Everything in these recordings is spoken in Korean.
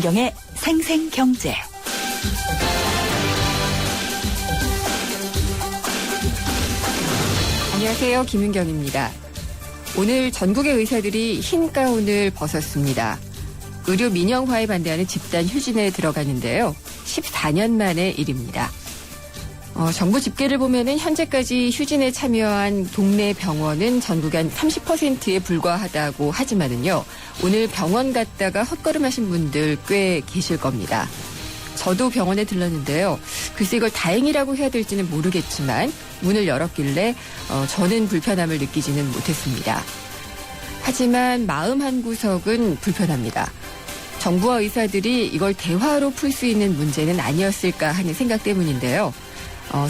김윤경의 생생경제. 안녕하세요. 김윤경입니다. 오늘 전국의 의사들이 흰 가운을 벗었습니다. 의료 민영화에 반대하는 집단 휴진에 들어가는데요. 14년 만의 일입니다. 정부 집계를 보면은 현재까지 휴진에 참여한 동네 병원은 전국의 한 30%에 불과하다고 하지만은요. 오늘 병원 갔다가 헛걸음하신 분들 꽤 계실 겁니다. 저도 병원에 들렀는데요. 글쎄 이걸 다행이라고 해야 될지는 모르겠지만 문을 열었길래 저는 불편함을 느끼지는 못했습니다. 하지만 마음 한구석은 불편합니다. 정부와 의사들이 이걸 대화로 풀 수 있는 문제는 아니었을까 하는 생각 때문인데요.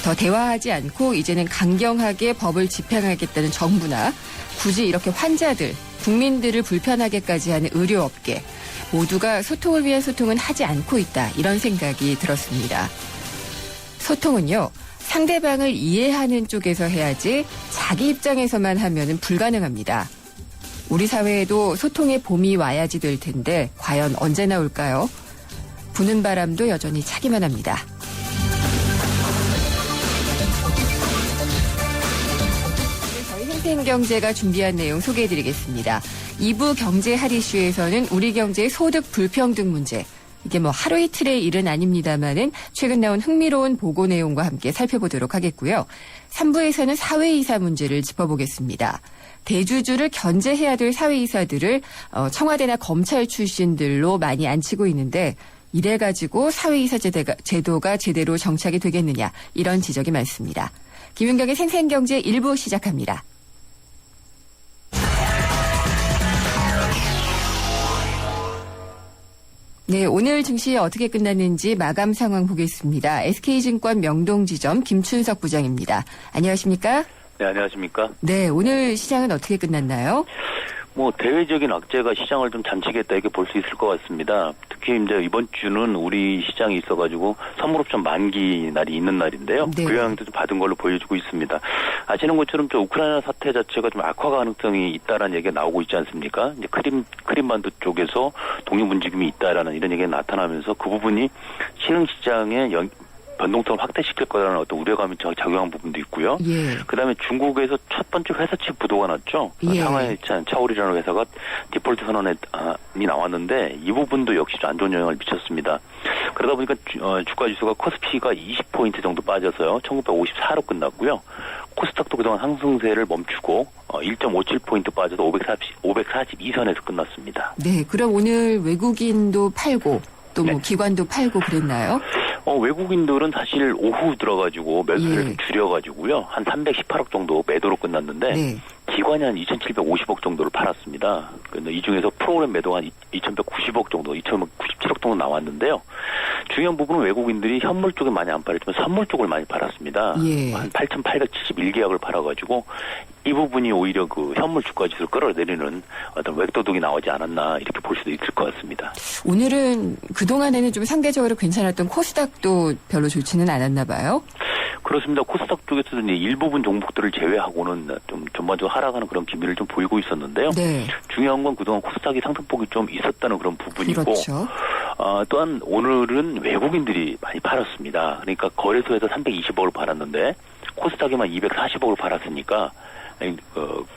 더 대화하지 않고 이제는 강경하게 법을 집행하겠다는 정부나 굳이 이렇게 환자들, 국민들을 불편하게까지 하는 의료업계 모두가 소통을 위한 소통은 하지 않고 있다. 이런 생각이 들었습니다. 소통은요. 상대방을 이해하는 쪽에서 해야지 자기 입장에서만 하면은 불가능합니다. 우리 사회에도 소통의 봄이 와야지 될 텐데 과연 언제나 올까요? 부는 바람도 여전히 차기만 합니다. 저희 생생경제가 준비한 내용 소개해드리겠습니다. 2부 경제 할 이슈에서는 우리 경제의 소득 불평등 문제. 이게 하루 이틀의 일은 아닙니다만은 최근 나온 흥미로운 보고 내용과 함께 살펴보도록 하겠고요. 3부에서는 사회이사 문제를 짚어보겠습니다. 대주주를 견제해야 될 사회이사들을 청와대나 검찰 출신들로 많이 앉히고 있는데 이래가지고 사회이사 제도가 제대로 정착이 되겠느냐 이런 지적이 많습니다. 김윤경의 생생경제 1부 시작합니다. 네, 오늘 증시 어떻게 끝났는지 마감 상황 보겠습니다. SK증권 명동지점 김춘석 부장입니다. 안녕하십니까? 네, 안녕하십니까? 네, 오늘 시장은 어떻게 끝났나요? 대외적인 악재가 시장을 좀 잠식했다 이렇게 볼 수 있을 것 같습니다. 특히 이제 이번 주는 우리 시장이 있어가지고 선물옵션 만기 날이 있는 날인데요. 네. 그 영향도 좀 받은 걸로 보여지고 있습니다. 아시는 것처럼 우크라이나 사태 자체가 좀 악화 가능성이 있다라는 얘기가 나오고 있지 않습니까? 이제 크림반도 쪽에서 독립 움직임이 있다라는 이런 얘기가 나타나면서 그 부분이 신흥시장에 변동성을 확대시킬 거라는 어떤 우려감이 작용한 부분도 있고요. 예. 그다음에 중국에서 첫 번째 회사채 부도가 났죠. 예. 상하이 차오리라는 회사가 디폴트 선언이 나왔는데 이 부분도 역시 안 좋은 영향을 미쳤습니다. 그러다 보니까 주가지수가 코스피가 20포인트 정도 빠져서요. 1954로 끝났고요. 코스닥도 그동안 상승세를 멈추고 1.57포인트 빠져서 542선에서 끝났습니다. 네, 그럼 오늘 외국인도 팔고 또 네. 기관도 팔고 그랬나요? 외국인들은 사실 오후 들어가지고 매수를 좀 줄여가지고요. 한 318억 정도 매도로 끝났는데 네. 기관이 한 2,750억 정도를 팔았습니다. 근데 이 중에서 프로그램 매도가 한 2,190억 정도, 2,197억 정도 나왔는데요. 중요한 부분은 외국인들이 현물 쪽에 많이 안 팔았지만 선물 쪽을 많이 팔았습니다. 예. 한 8,871계약을 팔아가지고 이 부분이 오히려 그 현물 주가 지수를 끌어내리는 어떤 웹도둑이 나오지 않았나 이렇게 볼 수도 있을 것 같습니다. 오늘은 그동안에는 좀 상대적으로 괜찮았던 코스닥도 별로 좋지는 않았나 봐요. 그렇습니다. 코스닥 쪽에서도 이제 일부분 종목들을 제외하고는 좀 전반적으로 하락하는 그런 기미를 좀 보이고 있었는데요. 네. 중요한 건 그동안 코스닥이 상승폭이 좀 있었다는 그런 부분이고, 그렇죠. 또한 오늘은 외국인들이 많이 팔았습니다. 그러니까 거래소에서 320억을 팔았는데 코스닥에만 240억을 팔았으니까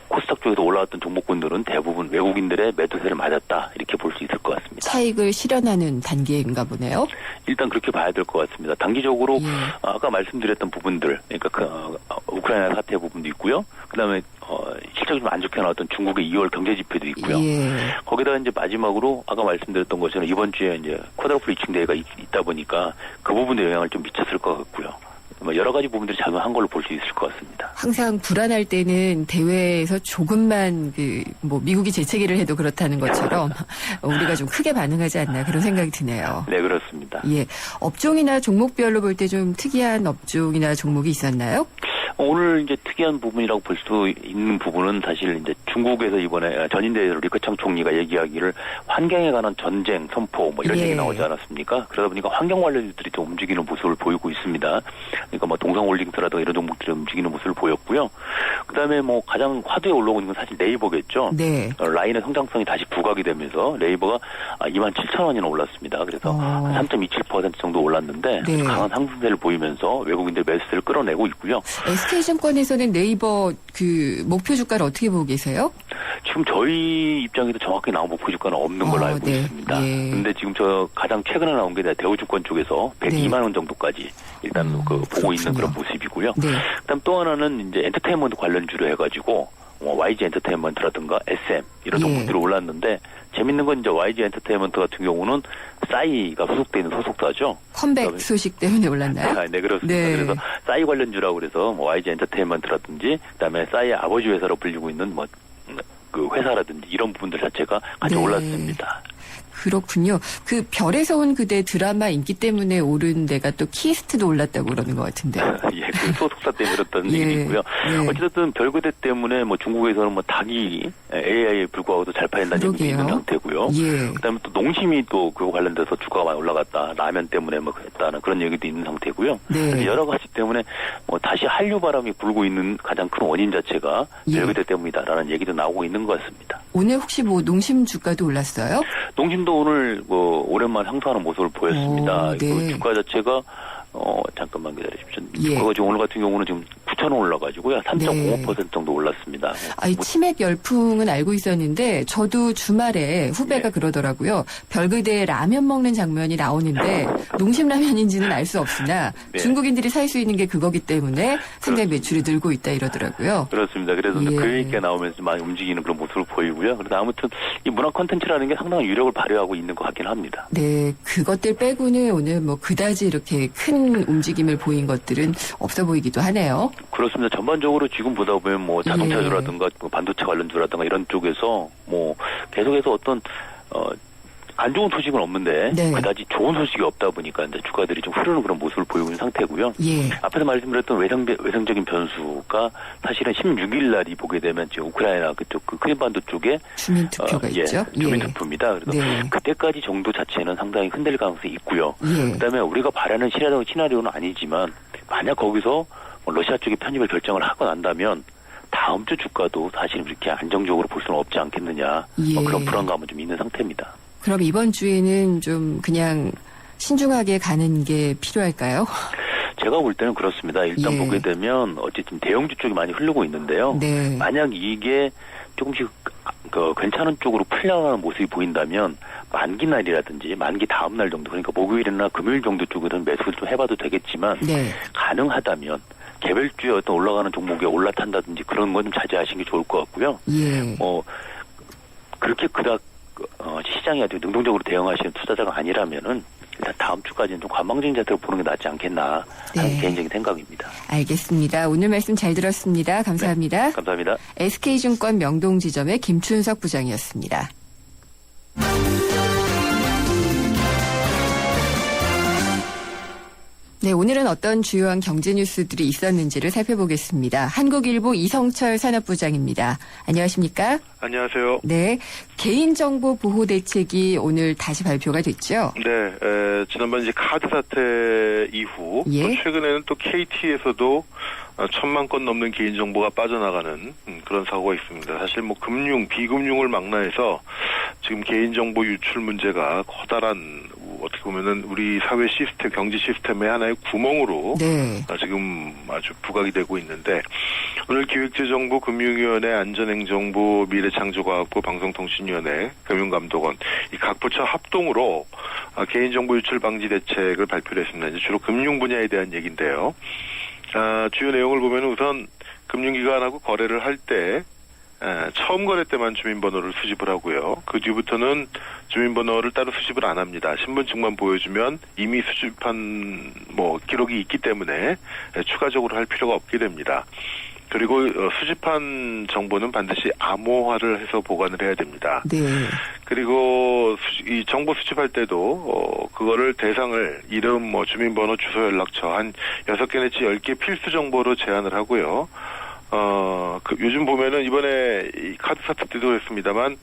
코스닥 쪽에서 올라왔던 종목군들은 대부분 외국인들의 매도세를 맞았다 이렇게 볼 수 있을 것 같습니다. 차익을 실현하는 단계인가 보네요. 일단 그렇게 봐야 될 것 같습니다. 단기적으로 예. 아까 말씀드렸던 부분들, 그러니까 우크라이나 사태 부분도 있고요. 그다음에 실적이 좀 안 좋게 나왔던 중국의 2월 경제 지표도 있고요. 예. 거기다가 이제 마지막으로 아까 말씀드렸던 것처럼 이번 주에 이제 쿼드러플 이칭 대회가 있다 보니까 그 부분에 영향을 좀 미쳤을 것 같고요. 여러 가지 부분들이 작용한 걸로 볼 수 있을 것 같습니다. 항상 불안할 때는 대회에서 조금만 미국이 재채기를 해도 그렇다는 것처럼 우리가 좀 크게 반응하지 않나 그런 생각이 드네요. 네, 그렇습니다. 예, 업종이나 종목별로 볼 때 좀 특이한 업종이나 종목이 있었나요? 오늘 이제 특이한 부분이라고 볼 수 있는 부분은 사실 이제 중국에서 이번에 전인대 리커창 총리가 얘기하기를 환경에 관한 전쟁 선포 뭐 이런 예. 얘기 나오지 않았습니까? 그러다 보니까 환경 관련주들이 좀 움직이는 모습을 보이고 있습니다. 그러니까 뭐 동성홀딩스라든가 이런 종목들이 움직이는 모습을 보였고요. 그다음에 뭐 가장 화두에 올라오고 있는 건 사실 네이버겠죠. 네. 라인의 성장성이 다시 부각이 되면서 네이버가 27,000원이나 올랐습니다. 그래서 한 3.27% 정도 올랐는데 네. 강한 상승세를 보이면서 외국인들 매수세를 끌어내고 있고요. SK증권에서는 네이버 그 목표 주가를 어떻게 보고 계세요? 지금 저희 입장에서 정확히 나온 목표 주가는 없는 걸로 알고 네. 있습니다. 예. 근데 지금 저 가장 최근에 나온 게 대우증권 쪽에서 102만 원 정도까지 일단 보고 있는 그런 모습이고요. 네. 그다음 또 하나는 이제 엔터테인먼트 관련주로 해가지고 YG 엔터테인먼트라든가 SM 이런 예. 종목들이 올랐는데 재밌는 건 이제 YG 엔터테인먼트 같은 경우는 싸이가 소속돼 있는 소속사죠. 컴백 소식 때문에 올랐나요? 네, 그렇습니다. 네. 그래서 싸이 관련주라고 그래서 뭐 YG 엔터테인먼트라든지 그다음에 싸이의 아버지 회사로 불리고 있는 뭐 그 회사라든지 이런 부분들 자체가 같이 네. 올랐습니다. 그렇군요. 그 별에서 온 그대 드라마 인기 때문에 오른 데가 또 키스트도 올랐다고 그러는 것 같은데. 예, 그 소속사 때문에 그렇다는 예. 얘기고요. 예. 어쨌든 별그대 때문에 뭐 중국에서는 뭐 닭이 AI에 불구하고도 잘 팔린다는 얘기도 그러게요. 있는 상태고요. 예. 그다음에 또 농심이 또 그거 관련돼서 주가가 많이 올라갔다. 라면 때문에 뭐 그랬다는 그런 얘기도 있는 상태고요. 네. 여러 가지 때문에 뭐 다시 한류 바람이 불고 있는 가장 큰 원인 자체가 예. 별그대 때문이다라는 얘기도 나오고 있는 것 같습니다. 오늘 혹시 뭐 농심 주가도 올랐어요? 농심도 오늘 뭐 오랜만에 상승하는 모습을 보였습니다. 오, 네. 그 주가 자체가 잠깐만 기다리십시오. 예. 주가가 지금 오늘 같은 경우는 지금 9,000원 올라가지고요. 3.05% 정도 올랐습니다. 아이 뭐, 치맥 열풍은 알고 있었는데 저도 주말에 후배가 네. 그러더라고요. 별그대 라면 먹는 장면이 나오는데 농심 라면인지는 알 수 없으나 네. 중국인들이 살 수 있는 게 그거기 때문에 상당히 매출이 늘고 있다 이러더라고요. 그렇습니다. 그래서 예. 그 얘기가 나오면서 많이 움직이는 그런 모습을 보이고요. 그래서 아무튼 이 문화 콘텐츠라는 게 상당히 유력을 발휘하고 있는 것 같긴 합니다. 네, 그것들 빼고는 오늘 뭐 그다지 이렇게 큰 움직임을 보인 것들은 없어 보이기도 하네요. 그렇습니다. 전반적으로 지금 보다 보면 뭐 자동차주라든가 예. 뭐 반도체 관련주라든가 이런 쪽에서 뭐 계속해서 어떤 안 좋은 소식은 없는데 네. 그다지 좋은 소식이 없다 보니까 이제 주가들이 좀 흐르는 그런 모습을 보이고 있는 상태고요. 예. 앞에서 말씀드렸던 외상적인 변수가 사실은 16일 날이 보게 되면 지금 우크라이나 그쪽 그 크림반도 쪽에 주민 투표가 있죠. 주민 투표입니다. 그래서 네. 그때까지 정도 자체는 상당히 흔들릴 가능성이 있고요. 예. 그다음에 우리가 바라는 시나리오는 아니지만 만약 거기서 뭐 러시아 쪽이 편입을 결정을 하고 난다면 다음 주 주가도 사실 이렇게 안정적으로 볼 수는 없지 않겠느냐. 예. 그런 불안감은 좀 있는 상태입니다. 그럼 이번 주에는 좀 그냥 신중하게 가는 게 필요할까요? 제가 볼 때는 그렇습니다. 일단 예. 보게 되면 어쨌든 대형주 쪽이 많이 흐르고 있는데요. 네. 만약 이게 조금씩 괜찮은 쪽으로 풀려나가는 모습이 보인다면 만기 날이라든지 만기 다음 날 정도 그러니까 목요일이나 금요일 정도 쪽에는 매수를 좀 해봐도 되겠지만 네. 가능하다면 개별주에 어떤 올라가는 종목에 올라탄다든지 그런 건 좀 자제하시는 게 좋을 것 같고요. 예. 그렇게 그닥 시장에 아주 능동적으로 대응하시는 투자자가 아니라면은 일단 다음 주까지는 좀 관망적인 자세로 보는 게 낫지 않겠나 하는 네. 개인적인 생각입니다. 알겠습니다. 오늘 말씀 잘 들었습니다. 감사합니다. 네, 감사합니다. SK증권 명동지점의 김춘석 부장이었습니다. 네, 오늘은 어떤 주요한 경제 뉴스들이 있었는지를 살펴보겠습니다. 한국일보 이성철 산업부장입니다. 안녕하십니까? 안녕하세요. 네, 개인정보 보호 대책이 오늘 다시 발표가 됐죠? 네, 지난번 이제 카드 사태 이후 예. 또 최근에는 또 KT에서도 1,000만 건 넘는 개인정보가 빠져나가는 그런 사고가 있습니다. 사실 뭐 비금융을 망라해서 지금 개인정보 유출 문제가 커다란 어떻게 보면은 우리 사회 시스템, 경제 시스템의 하나의 구멍으로 네. 지금 아주 부각이 되고 있는데 오늘 기획재정부, 금융위원회, 안전행정부, 미래창조과학부, 방송통신위원회, 금융감독원 이 각 부처 합동으로 개인정보 유출 방지 대책을 발표를 했습니다. 이제 주로 금융 분야에 대한 얘기인데요. 주요 내용을 보면 우선 금융기관하고 거래를 할 때 처음 거래 때만 주민번호를 수집을 하고요. 그 뒤부터는 주민번호를 따로 수집을 안 합니다. 신분증만 보여주면 이미 수집한 기록이 있기 때문에 추가적으로 할 필요가 없게 됩니다. 그리고 수집한 정보는 반드시 암호화를 해서 보관을 해야 됩니다. 네. 그리고 이 정보 수집할 때도 그거를 대상을 이름, 뭐 주민번호, 주소, 연락처 한 6개 내지 10개 필수 정보로 제한을 하고요. 요즘 보면은 이번에 이 카드 사태 때도 그랬습니다만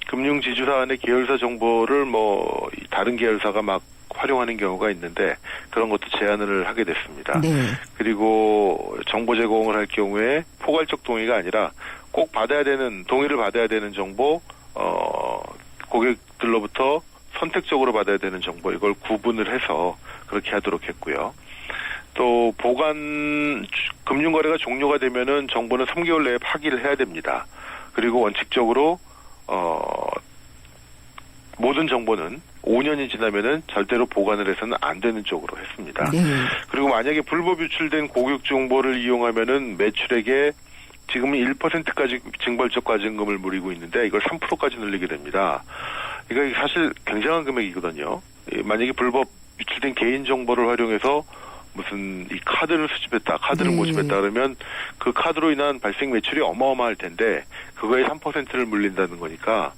금융지주사 안의 계열사 정보를 뭐 다른 계열사가 막 활용하는 경우가 있는데 그런 것도 제한을 하게 됐습니다. 네. 그리고 정보 제공을 할 경우에 포괄적 동의가 아니라 꼭 동의를 받아야 되는 정보, 고객들로부터 선택적으로 받아야 되는 정보, 이걸 구분을 해서 그렇게 하도록 했고요. 또 금융거래가 종료가 되면은 정보는 3개월 내에 파기를 해야 됩니다. 그리고 원칙적으로 모든 정보는 5년이 지나면은 절대로 보관을 해서는 안 되는 쪽으로 했습니다. 네. 그리고 만약에 불법 유출된 고객 정보를 이용하면은 매출액의 지금은 1%까지 징벌적 과징금을 물이고 있는데 이걸 3%까지 늘리게 됩니다. 이거 사실 굉장한 금액이거든요. 만약에 불법 유출된 개인 정보를 활용해서 무슨 이 카드를 수집했다, 카드를 네. 모집했다 그러면 그 카드로 인한 발생 매출이 어마어마할 텐데 그거에 3%를 물린다는 거니까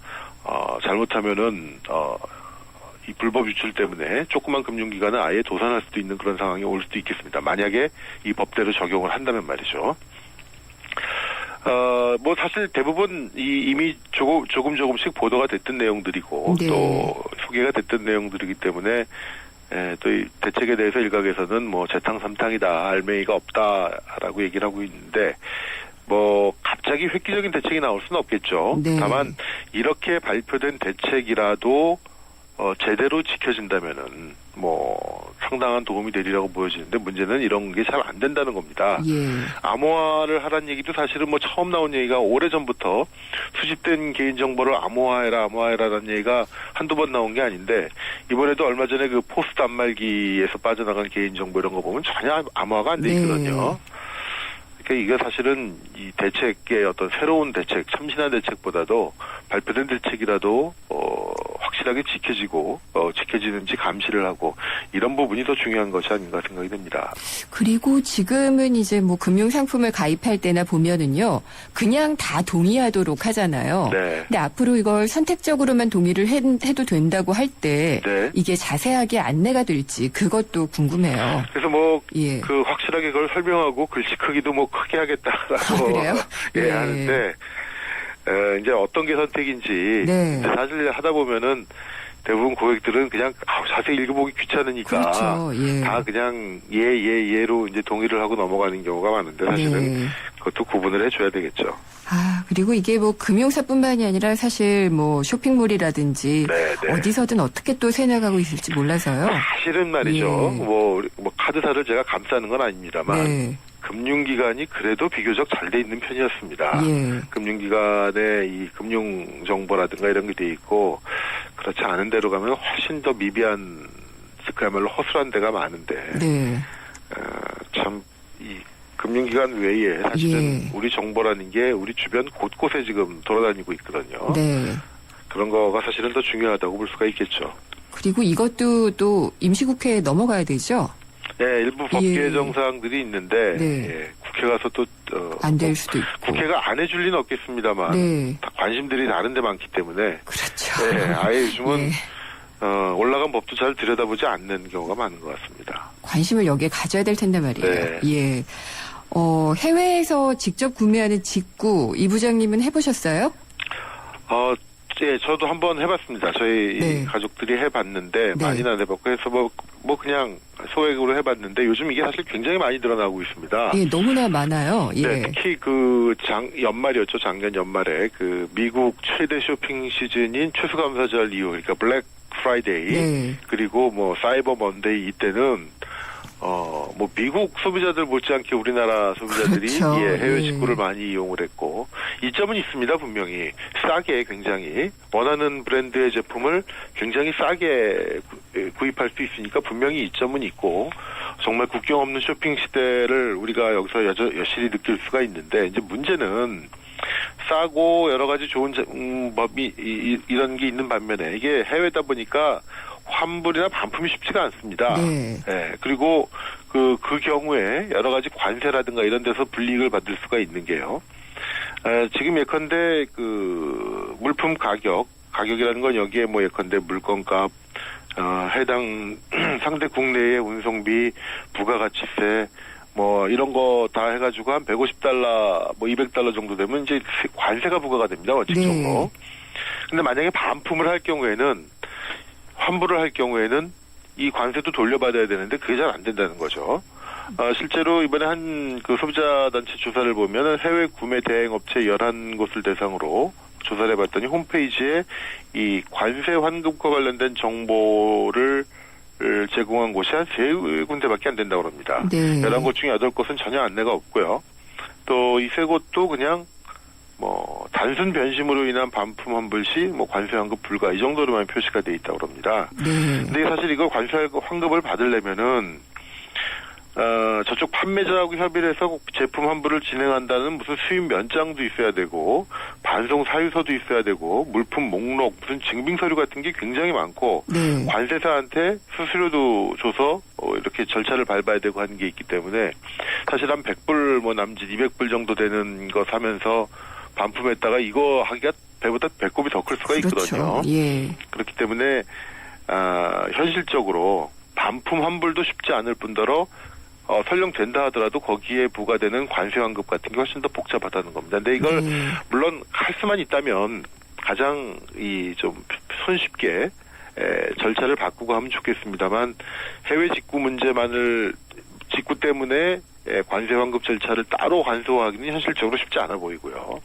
잘못하면은 이 불법 유출 때문에 조그만 금융기관은 아예 도산할 수도 있는 그런 상황이 올 수도 있겠습니다. 만약에 이 법대로 적용을 한다면 말이죠. 뭐 사실 대부분 이미 조금씩 보도가 됐던 내용들이고 네. 또 소개가 됐던 내용들이기 때문에 또 이 대책에 대해서 일각에서는 뭐 재탕삼탕이다, 알맹이가 없다라고 얘기를 하고 있는데 뭐 갑자기 획기적인 대책이 나올 수는 없겠죠. 네. 다만 이렇게 발표된 대책이라도 제대로 지켜진다면은 뭐 상당한 도움이 되리라고 보여지는데 문제는 이런 게 잘 안 된다는 겁니다. 예. 암호화를 하라는 얘기도 사실은 뭐 처음 나온 얘기가 오래전부터 수집된 개인정보를 암호화해라라는 얘기가 한두 번 나온 게 아닌데 이번에도 얼마 전에 그 포스 단말기에서 빠져나간 개인정보 이런 거 보면 전혀 암호화가 안 돼 있거든요. 그러니까 이게 사실은 이 대책의 어떤 새로운 대책, 참신한 대책보다도 발표된 대책이라도 확실하게 지켜지는지 감시를 하고 이런 부분이 더 중요한 것이 아닌가 생각이 됩니다. 그리고 지금은 이제 뭐 금융상품을 가입할 때나 보면은요, 그냥 다 동의하도록 하잖아요. 네. 근데 앞으로 이걸 선택적으로만 동의를 해도 된다고 할 때 네. 이게 자세하게 안내가 될지 그것도 궁금해요. 그래서 뭐 예. 확실하게 그걸 설명하고 글씨 크기도 뭐 크게 하겠다라고 그래요? 예, 네. 하는데 이제 어떤 게 선택인지 네. 사실 하다 보면은 대부분 고객들은 그냥 자세히 읽어보기 귀찮으니까 그렇죠. 예. 다 그냥 예로 이제 동의를 하고 넘어가는 경우가 많은데 사실은 네. 그것도 구분을 해줘야 되겠죠. 그리고 이게 뭐 금융사뿐만이 아니라 사실 뭐 쇼핑몰이라든지 네, 네. 어디서든 어떻게 또 새나가고 있을지 몰라서요. 사실은 말이죠. 예. 뭐 카드사를 제가 감싸는 건 아닙니다만 네. 금융기관이 그래도 비교적 잘 돼 있는 편이었습니다. 예. 금융기관의 이 금융정보라든가 이런 게 돼 있고 그렇지 않은 데로 가면 훨씬 더 미비한 그야말로 허술한 데가 많은데 네. 참 이 금융기관 외에 사실은 예. 우리 정보라는 게 우리 주변 곳곳에 지금 돌아다니고 있거든요. 네. 그런 거가 사실은 더 중요하다고 볼 수가 있겠죠. 그리고 이것도 또 임시국회에 넘어가야 되죠? 네, 일부 법 예. 개정 사항들이 있는데 네. 예, 국회 가서 또 안 될 수도 있고. 국회가 안 해줄 리는 없겠습니다만 네. 다 관심들이 다른 데 많기 때문에 그렇죠. 네, 아예 요즘은 예. 올라간 법도 잘 들여다보지 않는 경우가 많은 것 같습니다. 관심을 여기에 가져야 될 텐데 말이에요. 네. 예. 해외에서 직접 구매하는 직구 이 부장님은 해보셨어요? 예, 저도 한번 해봤습니다. 저희 네. 가족들이 해봤는데 네. 많이는 안 해봤고 해서 뭐 그냥 소액으로 해봤는데 요즘 이게 사실 굉장히 많이 늘어나고 있습니다. 예, 너무나 많아요. 예. 네, 특히 연말이었죠. 작년 연말에 그 미국 최대 쇼핑 시즌인 추수감사절 이후, 그러니까 블랙 프라이데이, 네. 그리고 뭐 사이버 먼데이 이때는 뭐 미국 소비자들 못지않게 우리나라 소비자들이 그렇죠. 예, 해외 예. 직구를 많이 이용을 했고 이점은 있습니다. 분명히 싸게 굉장히 원하는 브랜드의 제품을 굉장히 싸게 구입할 수 있으니까 분명히 이점은 있고 정말 국경 없는 쇼핑 시대를 우리가 여기서 여실히 느낄 수가 있는데 이제 문제는 싸고 여러 가지 좋은 법이 이런 게 있는 반면에 이게 해외다 보니까 환불이나 반품이 쉽지가 않습니다. 네. 예, 그리고 그 경우에 여러 가지 관세라든가 이런 데서 불이익을 받을 수가 있는 게요. 지금 예컨대 그 물품 가격이라는 건 여기에 뭐 예컨대 물건값, 해당 상대 국내의 운송비, 부가가치세, 뭐 이런 거 다 해가지고 한 $150, 뭐 $200 정도 되면 이제 관세가 부과가 됩니다. 원칙적으로. 네. 근데 만약에 반품을 할 경우에는, 환불을 할 경우에는 이 관세도 돌려받아야 되는데 그게 잘 안 된다는 거죠. 실제로 이번에 한 그 소비자단체 조사를 보면 해외 구매 대행업체 11곳을 대상으로 조사를 해봤더니 홈페이지에 이 관세 환급과 관련된 정보를 제공한 곳이 한 3군데밖에 안 된다고 합니다. 네. 11곳 중에 8곳은 전혀 안내가 없고요. 또 이 3곳도 그냥 뭐 단순 변심으로 인한 반품 환불 시 뭐 관세 환급 불가 이 정도로만 표시가 돼 있다고 합니다. 네. 근데 사실 이거 관세 환급을 받으려면은 저쪽 판매자하고 협의를 해서 제품 환불을 진행한다는 무슨 수입 면장도 있어야 되고 반송 사유서도 있어야 되고 물품 목록 무슨 증빙 서류 같은 게 굉장히 많고 네. 관세사한테 수수료도 줘서 이렇게 절차를 밟아야 되고 하는 게 있기 때문에 사실 한 100불 뭐 남짓 200불 정도 되는 거 사면서 반품했다가 이거 하기가 배보다 배꼽이 더 클 수가 있거든요. 그렇죠. 예. 그렇기 때문에 현실적으로 반품 환불도 쉽지 않을 뿐더러 설령 된다 하더라도 거기에 부과되는 관세 환급 같은 게 훨씬 더 복잡하다는 겁니다. 근데 이걸 물론 할 수만 있다면 가장 좀 손쉽게 절차를 바꾸고 하면 좋겠습니다만 해외 직구 때문에 관세 환급 절차를 따로 간소화하기는 현실적으로 쉽지 않아 보이고요.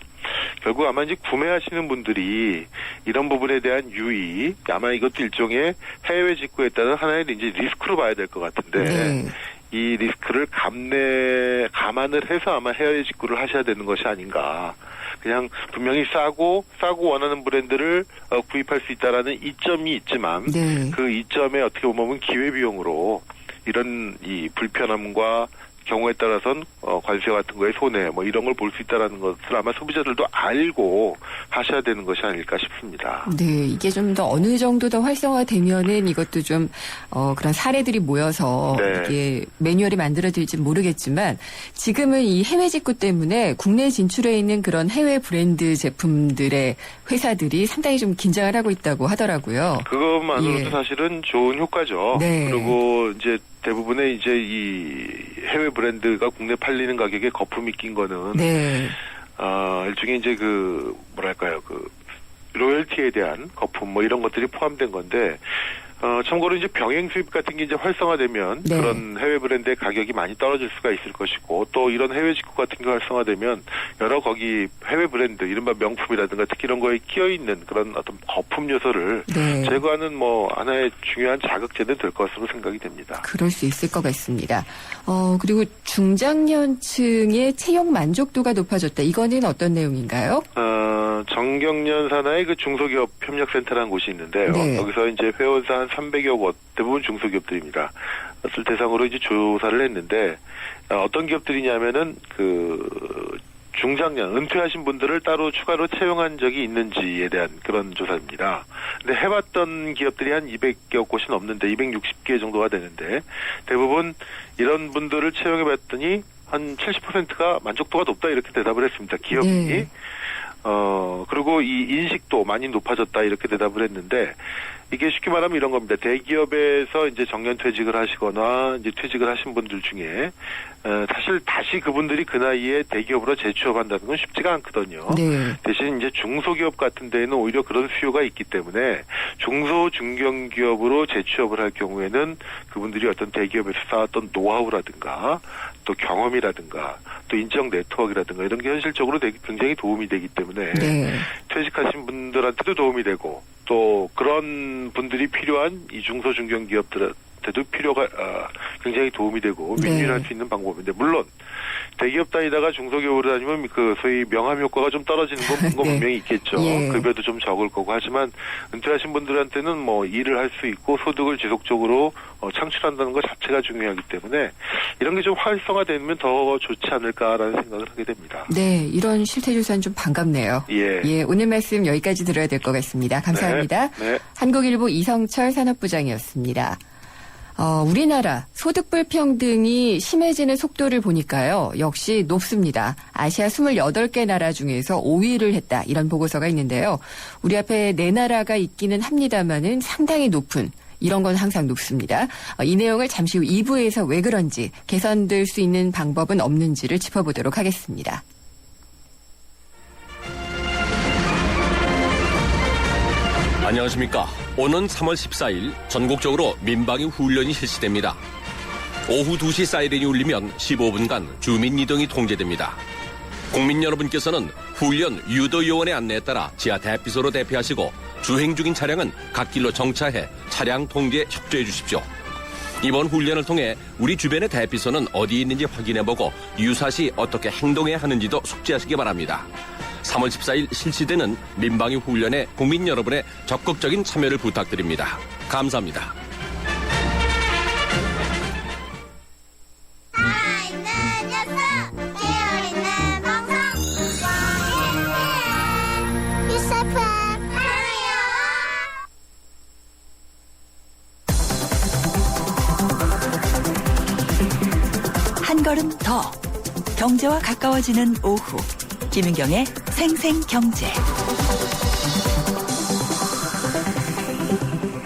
결국 아마 이제 구매하시는 분들이 이런 부분에 대한 유의, 아마 이것도 일종의 해외 직구에 따른 하나의 이제 리스크로 봐야 될 것 같은데 네. 이 리스크를 감안을 해서 아마 해외 직구를 하셔야 되는 것이 아닌가. 그냥 분명히 싸고 원하는 브랜드를 구입할 수 있다라는 이점이 있지만 네. 그 이점에 어떻게 보면 기회비용으로 이런 이 불편함과 경우에 따라서는 관세 같은 거에 손해 뭐 이런 걸 볼 수 있다라는 것을 아마 소비자들도 알고 하셔야 되는 것이 아닐까 싶습니다. 네, 이게 좀 더 어느 정도 더 활성화되면은 이것도 좀 그런 사례들이 모여서 네. 이게 매뉴얼이 만들어질지 모르겠지만 지금은 이 해외 직구 때문에 국내 진출해 있는 그런 해외 브랜드 제품들의 회사들이 상당히 좀 긴장을 하고 있다고 하더라고요. 그것만으로도 예. 사실은 좋은 효과죠. 네. 그리고 이제 대부분의 이제 이 해외 브랜드가 국내 팔리는 가격에 거품이 낀 거는 네. 일종의 이제 뭐랄까요 로열티에 대한 거품 뭐 이런 것들이 포함된 건데 참고로 이제 병행 수입 같은 게 이제 활성화되면 네. 그런 해외 브랜드의 가격이 많이 떨어질 수가 있을 것이고 또 이런 해외 직구 같은 게 활성화되면 여러 거기 해외 브랜드 이른바 명품이라든가 특히 이런 거에 끼어 있는 그런 어떤 거품 요소를 네. 제거하는 뭐 하나의 중요한 자극제는 될 것으로 생각이 됩니다. 그럴 수 있을 것 같습니다. 그리고 중장년층의 채용 만족도가 높아졌다. 이거는 어떤 내용인가요? 정경련 산하의 그 중소기업 협력센터라는 곳이 있는데요. 네. 여기서 이제 회원사 한 300여 곳, 대부분 중소기업들입니다. 그것을 대상으로 이제 조사를 했는데, 어떤 기업들이냐면은 중장년, 은퇴하신 분들을 따로 추가로 채용한 적이 있는지에 대한 그런 조사입니다. 근데 해봤던 기업들이 한 200여 곳이 넘는데, 260개 정도가 되는데, 대부분 이런 분들을 채용해봤더니 한 70%가 만족도가 높다 이렇게 대답을 했습니다. 기업이. 네. 그리고 이 인식도 많이 높아졌다 이렇게 대답을 했는데 이게 쉽게 말하면 이런 겁니다. 대기업에서 이제 정년 퇴직을 하시거나 이제 퇴직을 하신 분들 중에 사실 다시 그분들이 그 나이에 대기업으로 재취업한다는 건 쉽지가 않거든요. 네. 대신 이제 중소기업 같은 데에는 오히려 그런 수요가 있기 때문에 중소 중견기업으로 재취업을 할 경우에는 그분들이 어떤 대기업에서 쌓았던 노하우라든가 또 경험이라든가 또 인적 네트워크라든가 이런 게 현실적으로 굉장히 도움이 되기 때문에 네. 퇴직하신 분들한테도 도움이 되고 또 그런 분들이 필요한 이 중소중견기업들 때도 필요가 굉장히 도움이 되고 윈윈할 수 있는 방법인데 물론 대기업 다니다가 중소기업으로 다니면 그 소위 명함 효과가 좀 떨어지는 건 네. 분명히 있겠죠. 예. 급여도 좀 적을 거고 하지만 은퇴하신 분들한테는 뭐 일을 할 수 있고 소득을 지속적으로 창출한다는 것 자체가 중요하기 때문에 이런 게 좀 활성화되면 더 좋지 않을까라는 생각을 하게 됩니다. 네, 이런 실태조사는 좀 반갑네요. 예. 오늘 말씀 여기까지 들어야 될 것 같습니다. 감사합니다. 네. 한국일보 이성철 산업부장이었습니다. 우리나라 소득 불평등이 심해지는 속도를 보니까요. 역시 높습니다. 아시아 28개 나라 중에서 5위를 했다. 이런 보고서가 있는데요. 우리 앞에 네 나라가 있기는 합니다만은 상당히 높은 이런 건 항상 높습니다. 이 내용을 잠시 후 2부에서 왜 그런지 개선될 수 있는 방법은 없는지를 짚어보도록 하겠습니다. 안녕하십니까. 오는 3월 14일 전국적으로 민방위 훈련이 실시됩니다. 오후 2시 사이렌이 울리면 15분간 주민 이동이 통제됩니다. 국민 여러분께서는 훈련 유도 요원의 안내에 따라 지하 대피소로 대피하시고 주행 중인 차량은 갓길로 정차해 차량 통제에 협조해 주십시오. 이번 훈련을 통해 우리 주변의 대피소는 어디 있는지 확인해보고 유사시 어떻게 행동해야 하는지도 숙지하시기 바랍니다. 3월 14일 실시되는 민방위 훈련에 국민 여러분의 적극적인 참여를 부탁드립니다. 감사합니다. 한 걸음 더 경제와 가까워지는 오후 김윤경의 생생경제.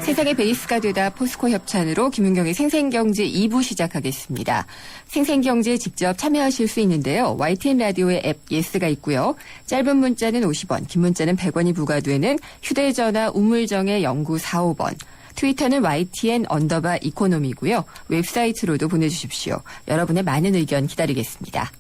세상의 베이스가 되다 포스코 협찬으로 김윤경의 생생경제 2부 시작하겠습니다. 생생경제에 직접 참여하실 수 있는데요. YTN 라디오의 앱 예스가 있고요. 짧은 문자는 50원, 긴 문자는 100원이 부과되는 휴대전화 우물정의 0945번. 트위터는 YTN_이코노미고요. 웹사이트로도 보내주십시오. 여러분의 많은 의견 기다리겠습니다.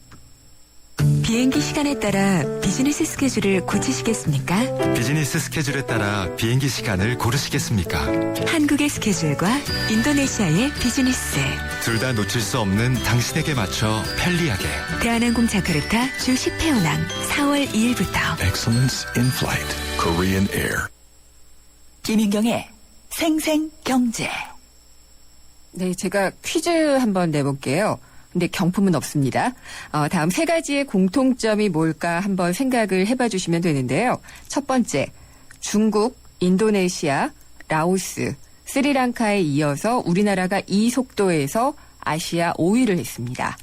비행기 시간에 따라 비즈니스 스케줄을 고치시겠습니까? 비즈니스 스케줄에 따라 비행기 시간을 고르시겠습니까? 한국의 스케줄과 인도네시아의 비즈니스. 둘 다 놓칠 수 없는 당신에게 맞춰 편리하게. 대한항공 자카르타 주 10회 운항 4월 2일부터. Excellence in flight. Korean Air. 김윤경의 생생경제. 네, 제가 퀴즈 한번 내볼게요. 근데 경품은 없습니다. 다음 세 가지의 공통점이 뭘까 한번 생각을 해봐 주시면 되는데요. 첫 번째, 중국, 인도네시아, 라오스, 스리랑카에 이어서 우리나라가 이 속도에서 아시아 5위를 했습니다.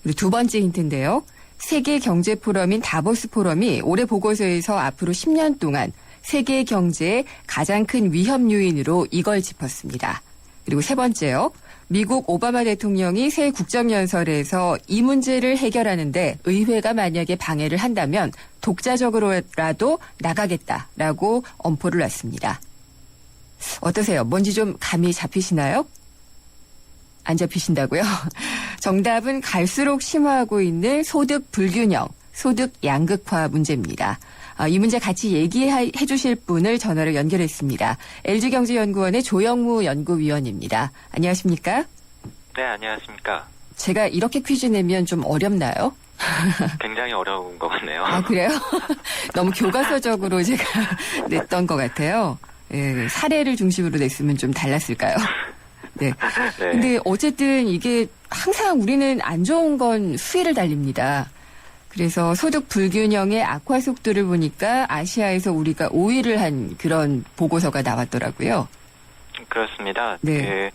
그리고 두 번째 힌트인데요. 세계 경제 포럼인 다보스 포럼이 올해 보고서에서 앞으로 10년 동안 세계 경제의 가장 큰 위험 요인으로 이걸 짚었습니다. 그리고 세 번째요. 미국 오바마 대통령이 새 국정연설에서 이 문제를 해결하는데 의회가 만약에 방해를 한다면 독자적으로라도 나가겠다라고 엄포를 놨습니다. 어떠세요? 뭔지 좀 감이 잡히시나요? 안 잡히신다고요? 정답은 갈수록 심화하고 있는 소득 불균형, 소득 양극화 문제입니다. 이 문제 같이 얘기해 주실 분을 전화로 연결했습니다. LG경제연구원의 조영무 연구위원입니다. 안녕하십니까? 네, 안녕하십니까. 제가 이렇게 퀴즈 내면 좀 어렵나요? 굉장히 어려운 것 같네요. 아, 그래요? 너무 교과서적으로 제가 냈던 것 같아요. 예, 사례를 중심으로 냈으면 좀 달랐을까요? 네. 네. 근데 어쨌든 이게 항상 우리는 안 좋은 건 수위를 달립니다. 그래서 소득 불균형의 악화 속도를 보니까 아시아에서 우리가 5위를 한 그런 보고서가 나왔더라고요. 그렇습니다. 네.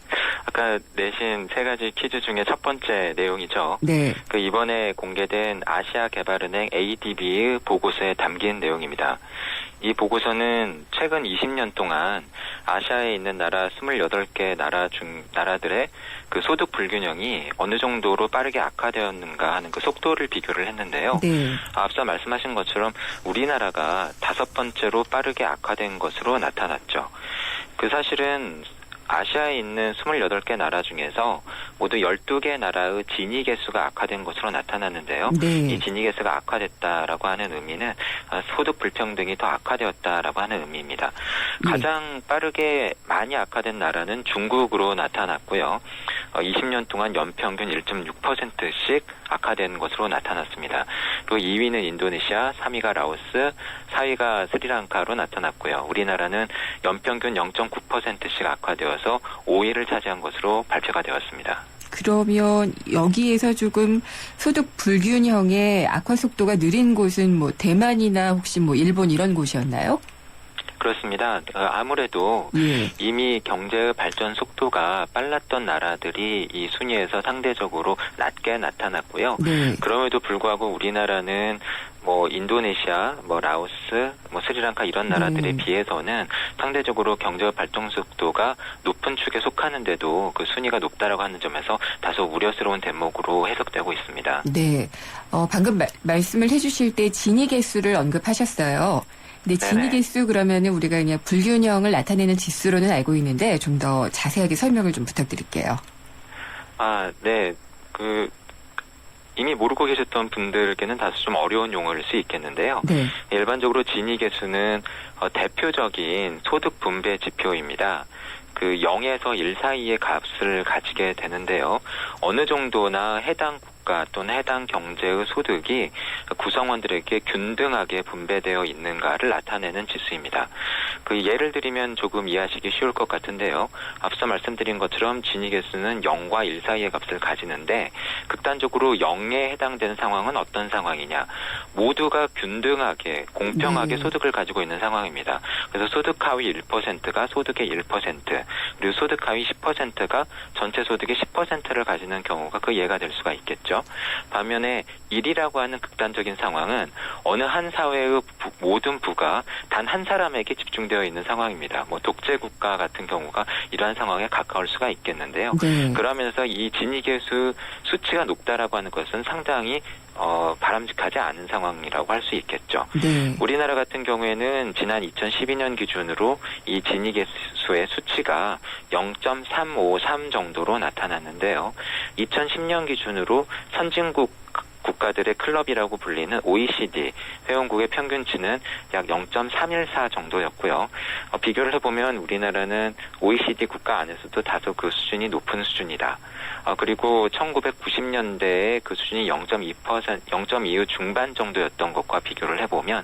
아까 내신 세 가지 퀴즈 중에 첫 번째 내용이죠. 네. 이번에 공개된 아시아개발은행 ADB의 보고서에 담긴 내용입니다. 이 보고서는 최근 20년 동안 아시아에 있는 나라 28개 나라들의 그 소득 불균형이 어느 정도로 빠르게 악화되었는가 하는 그 속도를 비교를 했는데요. 네. 앞서 말씀하신 것처럼 우리나라가 5번째로 빠르게 악화된 것으로 나타났죠. 그 사실은 아시아에 있는 28개 나라 중에서 모두 12개 나라의 진위 개수가 악화된 것으로 나타났는데요. 네. 이 진위 개수가 악화됐다라고 하는 의미는 소득 불평등이 더 악화되었다라고 하는 의미입니다. 네. 가장 빠르게 많이 악화된 나라는 중국으로 나타났고요. 20년 동안 연평균 1.6%씩 악화된 것으로 나타났습니다. 그리고 2위는 인도네시아, 3위가 라오스, 4위가 스리랑카로 나타났고요. 우리나라는 연평균 0.9%씩 악화되어서 5위를 차지한 것으로 발표가 되었습니다. 그러면 여기에서 조금 소득 불균형의 악화 속도가 느린 곳은 뭐 대만이나 혹시 뭐 일본 이런 곳이었나요? 그렇습니다. 아무래도 예. 이미 경제의 발전 속도가 빨랐던 나라들이 이 순위에서 상대적으로 낮게 나타났고요. 네. 그럼에도 불구하고 우리나라는 뭐 인도네시아, 뭐 라오스, 뭐 스리랑카 이런 나라들에 비해서는 상대적으로 경제 발전 속도가 높은 축에 속하는데도 그 순위가 높다라고 하는 점에서 다소 우려스러운 대목으로 해석되고 있습니다. 네. 방금 말씀을 해주실 때 진위 개수를 언급하셨어요. 근데 진위 네네. 개수 그러면은 우리가 그냥 불균형을 나타내는 지수로는 알고 있는데 좀 더 자세하게 설명을 좀 부탁드릴게요. 네. 이미 모르고 계셨던 분들께는 다소 좀 어려운 용어일 수 있겠는데요. 네. 일반적으로 진위 개수는 대표적인 소득 분배 지표입니다. 0에서 1 사이의 값을 가지게 되는데요. 어느 정도나 해당 국가 또는 해당 경제의 소득이 구성원들에게 균등하게 분배되어 있는가를 나타내는 지수입니다. 예를 들면 조금 이해하시기 쉬울 것 같은데요. 앞서 말씀드린 것처럼 진위 개수는 0과 1 사이의 값을 가지는데 극단적으로 0에 해당되는 상황은 어떤 상황이냐. 모두가 균등하게 공평하게 소득을 가지고 있는 상황입니다. 그래서 소득 하위 1%가 소득의 1%, 그리고 소득 하위 10%가 전체 소득의 10%를 가지는 경우가 그 예가 될 수가 있겠죠. 반면에 1이라고 하는 극단적인 상황은 어느 한 사회의 모든 부가 단 한 사람에게 집중되어 있는 상황입니다. 뭐 독재 국가 같은 경우가 이러한 상황에 가까울 수가 있겠는데요. 네. 그러면서 이 진위 개수 수치가 높다라고 하는 것은 상당히 바람직하지 않은 상황이라고 할 수 있겠죠. 네. 우리나라 같은 경우에는 지난 2012년 기준으로 이 진위 개수의 수치가 0.353 정도로 나타났는데요. 2010년 기준으로 선진국 국가들의 클럽이라고 불리는 OECD 회원국의 평균치는 약 0.314 정도였고요. 비교를 해보면 우리나라는 OECD 국가 안에서도 다소 그 수준이 높은 수준이다. 그리고 1990년대에 그 수준이 0.2의 중반 정도였던 것과 비교를 해보면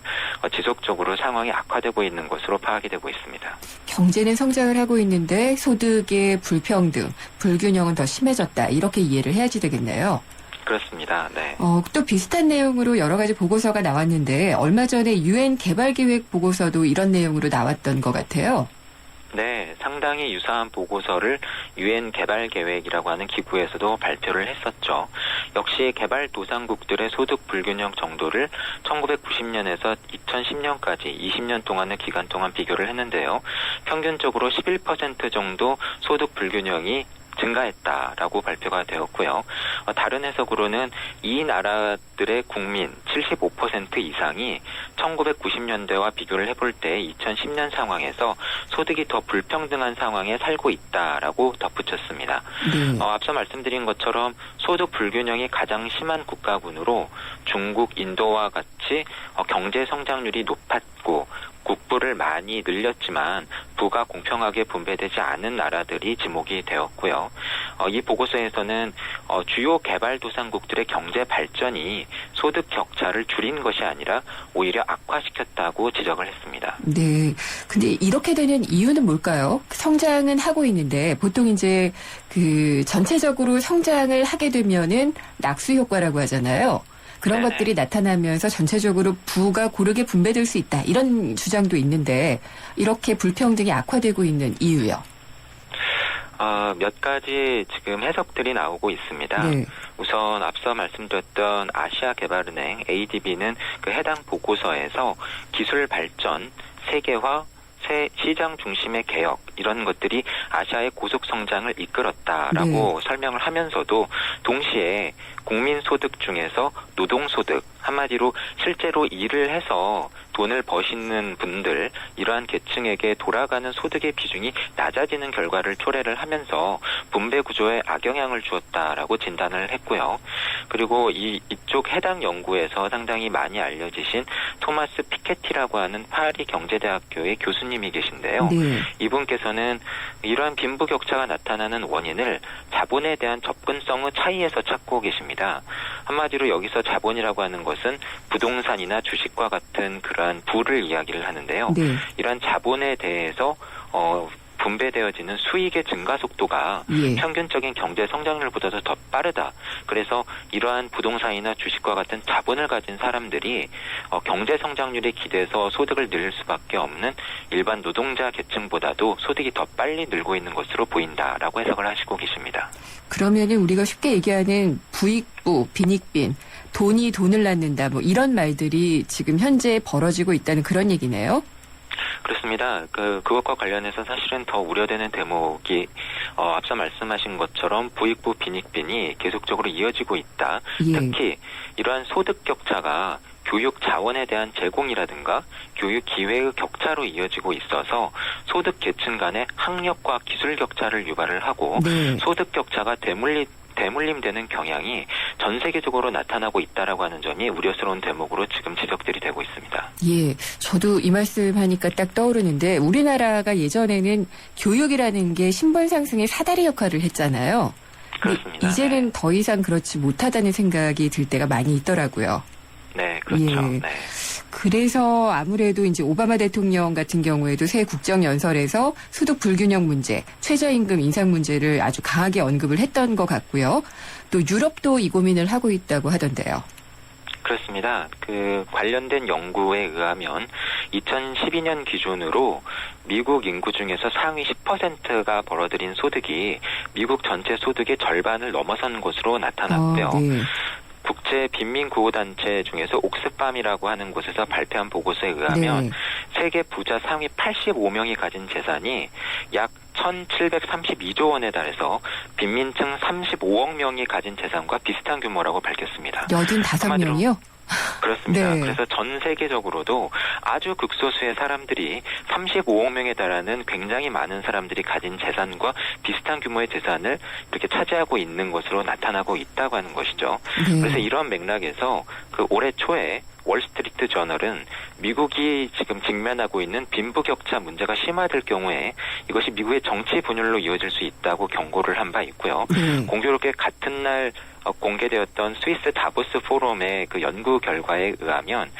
지속적으로 상황이 악화되고 있는 것으로 파악이 되고 있습니다. 경제는 성장을 하고 있는데 소득의 불평등, 불균형은 더 심해졌다. 이렇게 이해를 해야지 되겠네요. 그렇습니다. 네. 또 비슷한 내용으로 여러 가지 보고서가 나왔는데 얼마 전에 유엔 개발계획 보고서도 이런 내용으로 나왔던 것 같아요. 네, 상당히 유사한 보고서를 유엔 개발계획이라고 하는 기구에서도 발표를 했었죠. 역시 개발도상국들의 소득 불균형 정도를 1990년에서 2010년까지 20년 동안의 기간 동안 비교를 했는데요. 평균적으로 11% 정도 소득 불균형이 증가했다라고 발표가 되었고요. 다른 해석으로는 이 나라들의 국민 75% 이상이 1990년대와 비교를 해볼 때 2010년 상황에서 소득이 더 불평등한 상황에 살고 있다라고 덧붙였습니다. 앞서 말씀드린 것처럼 소득 불균형이 가장 심한 국가군으로 중국, 인도와 같이 경제 성장률이 높았고 국부를 많이 늘렸지만 부가 공평하게 분배되지 않은 나라들이 지목이 되었고요. 이 보고서에서는 주요 개발도상국들의 경제 발전이 소득 격차를 줄인 것이 아니라 오히려 악화시켰다고 지적을 했습니다. 네. 근데 이렇게 되는 이유는 뭘까요? 성장은 하고 있는데 보통 이제 전체적으로 성장을 하게 되면은 낙수 효과라고 하잖아요. 그런 네네. 것들이 나타나면서 전체적으로 부가 고르게 분배될 수 있다. 이런 주장도 있는데 이렇게 불평등이 악화되고 있는 이유요. 몇 가지 지금 해석들이 나오고 있습니다. 네. 우선 앞서 말씀드렸던 아시아개발은행 ADB는 그 해당 보고서에서 기술 발전, 세계화, 시장 중심의 개혁 이런 것들이 아시아의 고속 성장을 이끌었다라고 설명을 하면서도 동시에 국민 소득 중에서 노동소득 한 한마디로 실제로 일을 해서 돈을 버시는 분들, 이러한 계층에게 돌아가는 소득의 비중이 낮아지는 결과를 초래를 하면서 분배 구조에 악영향을 주었다라고 진단을 했고요. 그리고 이쪽 해당 연구에서 상당히 많이 알려지신 토마스 피케티라고 하는 파리 경제대학교의 교수님이 계신데요. 네. 이분께서는 이러한 빈부격차가 나타나는 원인을 자본에 대한 접근성의 차이에서 찾고 계십니다. 한마디로 여기서 자본이라고 하는 것은 부동산이나 주식과 같은 그러한 부를 이야기를 하는데요. 네. 이러한 자본에 대해서 분배되어지는 수익의 증가 속도가 예. 평균적인 경제 성장률보다도 더 빠르다. 그래서 이러한 부동산이나 주식과 같은 자본을 가진 사람들이 경제 성장률에 기대서 소득을 늘릴 수밖에 없는 일반 노동자 계층보다도 소득이 더 빨리 늘고 있는 것으로 보인다라고 해석을 하시고 계십니다. 그러면은 우리가 쉽게 얘기하는 부익부, 빈익빈, 돈이 돈을 낳는다, 뭐 이런 말들이 지금 현재 벌어지고 있다는 그런 얘기네요. 그렇습니다. 그것과 관련해서 사실은 더 우려되는 대목이 앞서 말씀하신 것처럼 부익부 빈익빈이 계속적으로 이어지고 있다. 예. 특히 이러한 소득 격차가 교육 자원에 대한 제공이라든가 교육 기회의 격차로 이어지고 있어서 소득 계층 간의 학력과 기술 격차를 유발을 하고 네. 소득 격차가 대물림되는 경향이 전 세계적으로 나타나고 있다라고 하는 점이 우려스러운 대목으로 지금 지적들이 되고 있습니다. 예, 저도 이 말씀하니까 딱 떠오르는데 우리나라가 예전에는 교육이라는 게 신분 상승의 사다리 역할을 했잖아요. 그렇습니다. 이제는 더 이상 그렇지 못하다는 생각이 들 때가 많이 있더라고요. 네, 그렇죠. 예. 네. 그래서 아무래도 이제 오바마 대통령 같은 경우에도 새 국정연설에서 소득 불균형 문제, 최저임금 인상 문제를 아주 강하게 언급을 했던 것 같고요. 또 유럽도 이 고민을 하고 있다고 하던데요. 그렇습니다. 관련된 연구에 의하면 2012년 기준으로 미국 인구 중에서 상위 10%가 벌어들인 소득이 미국 전체 소득의 절반을 넘어선 것으로 나타났고요. 네. 국제 빈민구호단체 중에서 옥스팜이라고 하는 곳에서 발표한 보고서에 의하면 네. 세계 부자 상위 85명이 가진 재산이 약 1,732조 원에 달해서 빈민층 35억 명이 가진 재산과 비슷한 규모라고 밝혔습니다. 85명이요? 그렇습니다. 네. 그래서 전 세계적으로도 아주 극소수의 사람들이 35억 명에 달하는 굉장히 많은 사람들이 가진 재산과 비슷한 규모의 재산을 이렇게 차지하고 있는 것으로 나타나고 있다고 하는 것이죠. 네. 그래서 이런 맥락에서 올해 초에 월스트리트 저널은 미국이 지금 직면하고 있는 빈부격차 문제가 심화될 경우에 이것이 미국의 정치 분열로 이어질 수 있다고 경고를 한 바 있고요. 공교롭게 같은 날 공개되었던 스위스 다보스 포럼의 연구 결과에 의하면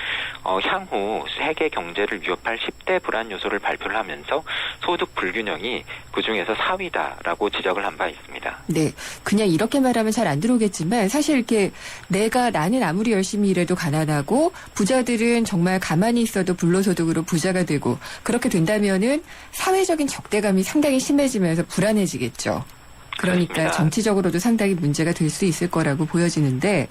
향후 세계 경제를 위협할 10대 불안 요소를 발표를 하면서 소득 불균형이 그중에서 4위다라고 지적을 한 바 있습니다. 네. 그냥 이렇게 말하면 잘 안 들어오겠지만 사실 이렇게 나는 아무리 열심히 일해도 가난하고 부자들은 정말 가만히 있어도 불로소득으로 부자가 되고 그렇게 된다면은 사회적인 적대감이 상당히 심해지면서 불안해지겠죠. 그러니까 그렇습니다. 정치적으로도 상당히 문제가 될 수 있을 거라고 보여지는데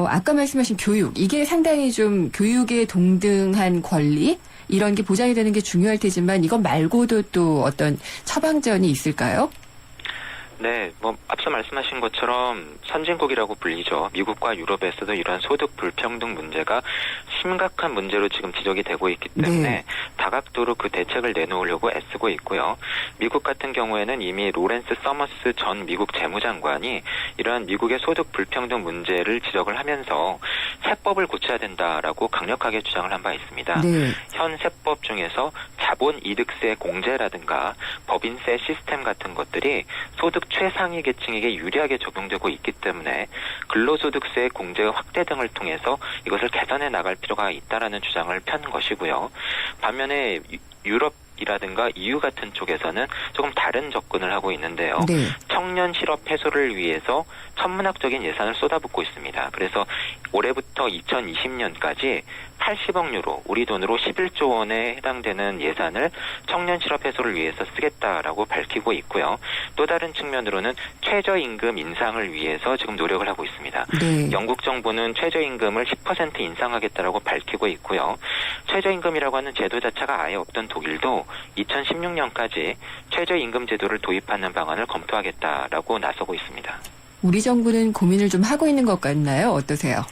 아까 말씀하신 교육, 이게 상당히 좀 교육의 동등한 권리 이런 게 보장이 되는 게 중요할 테지만 이것 말고도 또 어떤 처방전이 있을까요? 네, 앞서 말씀하신 것처럼 선진국이라고 불리죠. 미국과 유럽에서도 이러한 소득 불평등 문제가 심각한 문제로 지금 지적이 되고 있기 때문에 다각도로 그 대책을 내놓으려고 애쓰고 있고요. 미국 같은 경우에는 이미 로렌스 서머스 전 미국 재무장관이 이러한 미국의 소득 불평등 문제를 지적을 하면서 세법을 고쳐야 된다라고 강력하게 주장을 한 바 있습니다. 네. 현 세법 중에서 자본 이득세 공제라든가 법인세 시스템 같은 것들이 소득 최상위 계층에게 유리하게 적용되고 있기 때문에 근로소득세 공제의 확대 등을 통해서 이것을 개선해 나갈 필요가 있다라는 주장을 펴는 것이고요. 반면에 유럽이라든가 EU 같은 쪽에서는 조금 다른 접근을 하고 있는데요. 네. 청년 실업 해소를 위해서 천문학적인 예산을 쏟아붓고 있습니다. 그래서 올해부터 2020년까지 80억 유로, 우리 돈으로 11조 원에 해당되는 예산을 청년 실업 해소를 위해서 쓰겠다라고 밝히고 있고요. 또 다른 측면으로는 최저임금 인상을 위해서 지금 노력을 하고 있습니다. 네. 영국 정부는 최저임금을 10% 인상하겠다라고 밝히고 있고요. 최저임금이라고 하는 제도 자체가 아예 없던 독일도 2016년까지 최저임금 제도를 도입하는 방안을 검토하겠다라고 나서고 있습니다. 우리 정부는 고민을 좀 하고 있는 것 같나요? 어떠세요?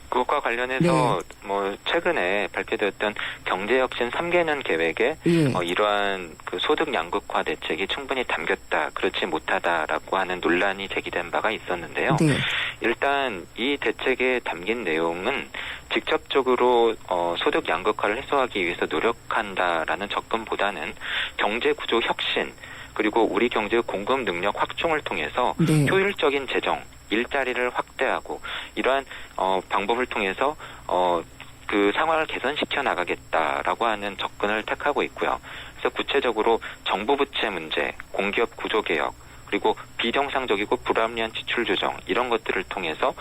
그것과 관련해서 뭐 최근에 발표되었던 경제혁신 3개년 계획에 이러한 그 소득 양극화 대책이 충분히 담겼다, 그렇지 못하다라고 하는 논란이 제기된 바가 있었는데요. 일단 이 대책에 담긴 내용은 직접적으로 소득 양극화를 해소하기 위해서 노력한다라는 접근보다는 경제 구조 혁신, 그리고 우리 경제의 공급 능력 확충을 통해서 효율적인 재정, 일자리를 확대하고 이러한 방법을 통해서 그 상황을 개선시켜 나가겠다라고 하는 접근을 택하고 있고요. 그래서 구체적으로 정부 부채 문제, 공기업 구조 개혁, 그리고 비정상적이고 불합리한 지출 조정, 이런 것들을 통해서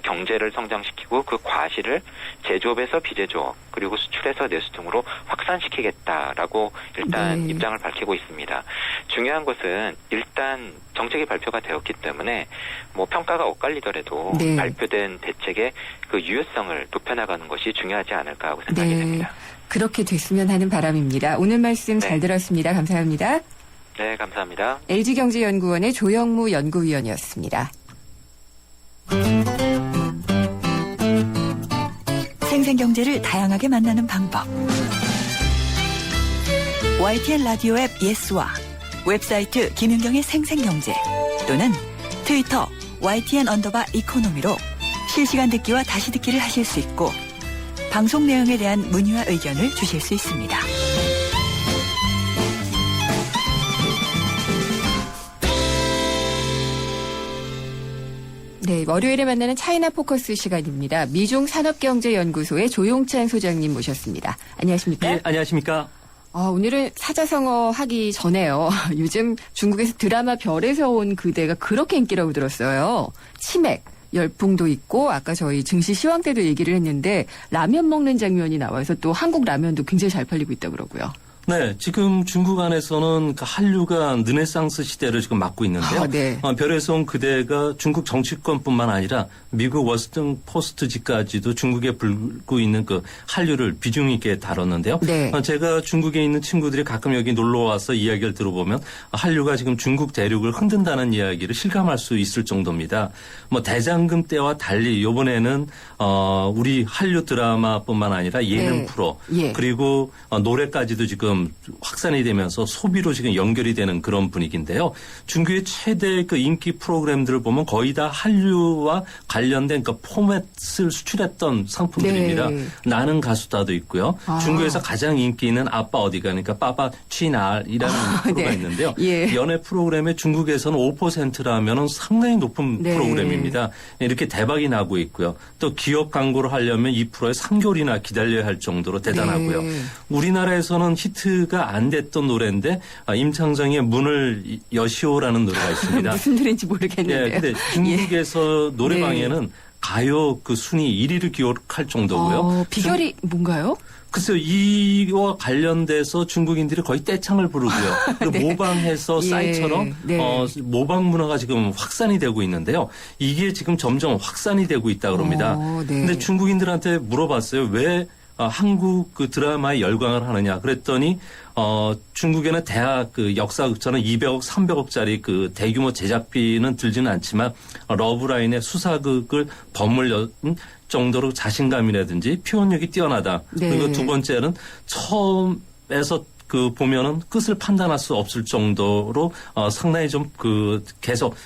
경제를 성장시키고 그 과실을 제조업에서 비제조업, 그리고 수출에서 내수 등으로 확산시키겠다라고 일단 입장을 밝히고 있습니다. 중요한 것은 일단 정책이 발표가 되었기 때문에 뭐 평가가 엇갈리더라도 발표된 대책의 그 유효성을 높여나가는 것이 중요하지 않을까 하고 생각이 됩니다. 그렇게 됐으면 하는 바람입니다. 오늘 말씀 잘 들었습니다. 감사합니다. 네, 감사합니다. LG경제연구원의 조영무 연구위원이었습니다. 생생경제를 다양하게 만나는 방법. YTN 라디오 앱 예스와 웹사이트 김윤경의 생생경제 또는 트위터 YTN_이코노미로 실시간 듣기와 다시 듣기를 하실 수 있고 방송 내용에 대한 문의와 의견을 주실 수 있습니다. 네, 월요일에 만나는 차이나 포커스 시간입니다. 미중 산업경제연구소의 조용찬 소장님 모셨습니다. 안녕하십니까? 네, 안녕하십니까? 오늘은 사자성어 하기 전에요. 요즘 중국에서 드라마 별에서 온 그대가 그렇게 인기라고 들었어요. 치맥, 열풍도 있고 아까 저희 증시 시황 때도 얘기를 했는데 라면 먹는 장면이 나와서 또 한국 라면도 굉장히 잘 팔리고 있다고 그러고요. 네, 지금 중국 안에서는 그 한류가 르네상스 시대를 지금 맞고 있는데요. 별에서 온 그대가 중국 정치권뿐만 아니라 미국 워싱턴 포스트지까지도 중국에 불고 있는 그 한류를 비중 있게 다뤘는데요. 제가 중국에 있는 친구들이 가끔 여기 놀러 와서 이야기를 들어보면 한류가 지금 중국 대륙을 흔든다는 이야기를 실감할 수 있을 정도입니다. 뭐 대장금 때와 달리 이번에는 우리 한류 드라마뿐만 아니라 예능 프로 그리고 노래까지도 지금 확산이 되면서 소비로 지금 연결이 되는 그런 분위기인데요. 중국의 최대 그 인기 프로그램들을 보면 거의 다 한류와 관련된 그 포맷을 수출했던 상품들입니다. 나는 가수다도 있고요. 중국에서 가장 인기 있는 아빠 어디가, 그러니까 빠빠 취날이라는 프로가 있는데요. 연애 프로그램에 중국에서는 5%라면 상당히 높은 프로그램입니다. 이렇게 대박이 나고 있고요. 또 기업 광고를 하려면 2%에 3개월이나 기다려야 할 정도로 대단하고요. 우리나라에서는 히트가 안 됐던 노래인데 임창정의 문을 여시오라는 노래가 있습니다. 무슨 노래인지 모르겠는데요. 근데 중국에서 노래방에는 가요 그 순위 1위를 기록할 정도고요. 비결이 뭔가요? 글쎄요, 이와 관련돼서 중국인들이 거의 떼창을 부르고요. 모방해서 싸이처럼 모방 문화가 지금 확산이 되고 있는데요. 이게 지금 점점 확산이 되고 있다고 합니다. 근데 중국인들한테 물어봤어요. 왜 한국 그 드라마에 열광을 하느냐 그랬더니 중국에는 대학 그 역사극처럼 200억, 300억짜리 그 대규모 제작비는 들지는 않지만 러브라인의 수사극을 버물연 정도로 자신감이라든지 표현력이 뛰어나다. 그리고 두 번째는 처음에서 그 보면은 끝을 판단할 수 없을 정도로 상당히 좀 그 계속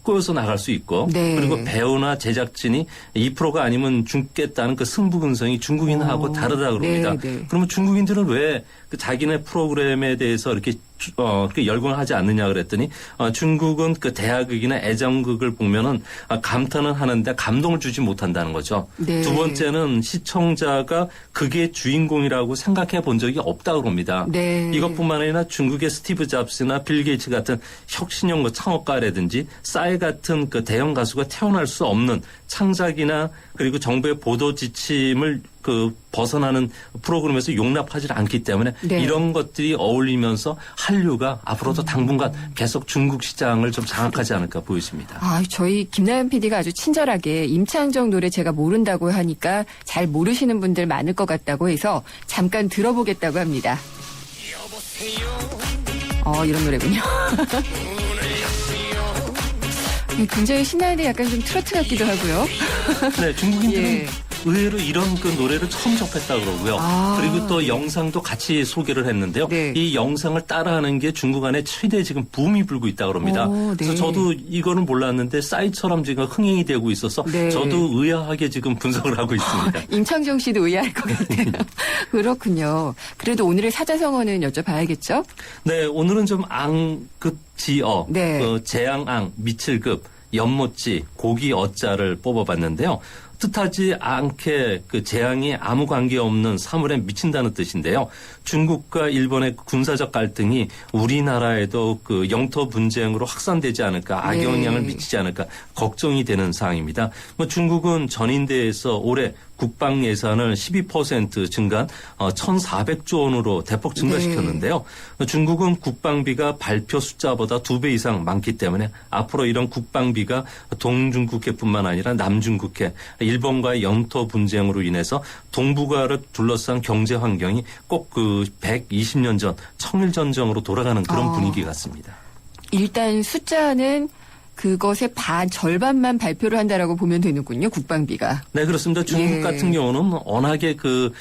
꼬여서 나갈 수 있고 그리고 배우나 제작진이 2%가 아니면 죽겠다는 그 승부근성이 중국인하고 다르다고 그럽니다. 그러면 중국인들은 왜 그 자기네 프로그램에 대해서 이렇게 열광을 하지 않느냐 그랬더니 중국은 그 대하극이나 애정극을 보면은 감탄은 하는데 감동을 주지 못한다는 거죠. 두 번째는 시청자가 그게 주인공이라고 생각해 본 적이 없다고 합니다. 이것뿐만 아니라 중국의 스티브 잡스나 빌 게이츠 같은 혁신형 창업가라든지 싸이 같은 그 대형 가수가 태어날 수 없는 창작이나 그리고 정부의 보도 지침을 그 벗어나는 프로그램에서 용납하지 않기 때문에 이런 것들이 어울리면서 한류가 앞으로도 당분간 계속 중국 시장을 좀 장악하지 않을까 보여집니다. 저희 김나연 PD가 아주 친절하게 임창정 노래 제가 모른다고 하니까 잘 모르시는 분들 많을 것 같다고 해서 잠깐 들어보겠다고 합니다. 이런 노래군요. 굉장히 신나는데 약간 좀 트로트 같기도 하고요. 네, 중국인들은 예. 의외로 이런 그 노래를 처음 접했다 그러고요. 그리고 또 영상도 같이 소개를 했는데요. 네. 이 영상을 따라하는 게 중국 안에 최대 지금 붐이 불고 있다 그럽니다. 네. 그래서 저도 이거는 몰랐는데 싸이처럼 지금 흥행이 되고 있어서 네. 저도 의아하게 지금 분석을 하고 있습니다. 임창정 씨도 의아할 것 같아요. 그렇군요. 그래도 오늘의 사자성어는 여쭤봐야겠죠? 네, 오늘은 좀 앙급지어, 네. 재앙앙, 미칠급, 연못지, 고기 어자를 뽑아봤는데요. 뜻하지 않게 그 재앙이 아무 관계없는 사물에 미친다는 뜻인데요. 중국과 일본의 군사적 갈등이 우리나라에도 그 영토 분쟁으로 확산되지 않을까, 악영향을 미치지 않을까 걱정이 되는 사항입니다. 중국은 전인대에서 올해 국방 예산을 12% 증가한 1,400조 원으로 대폭 증가시켰는데요. 중국은 국방비가 발표 숫자보다 2배 이상 많기 때문에 앞으로 이런 국방비가 동중국해뿐만 아니라 남중국해, 일본과의 영토 분쟁으로 인해서 동북아를 둘러싼 경제 환경이 꼭 그 120년 전 청일전쟁으로 돌아가는 그런 분위기 같습니다. 일단 숫자는 그것의 절반만 발표를 한다라고 보면 되는군요. 국방비가. 네, 그렇습니다. 중국 예. 같은 경우는 워낙에 그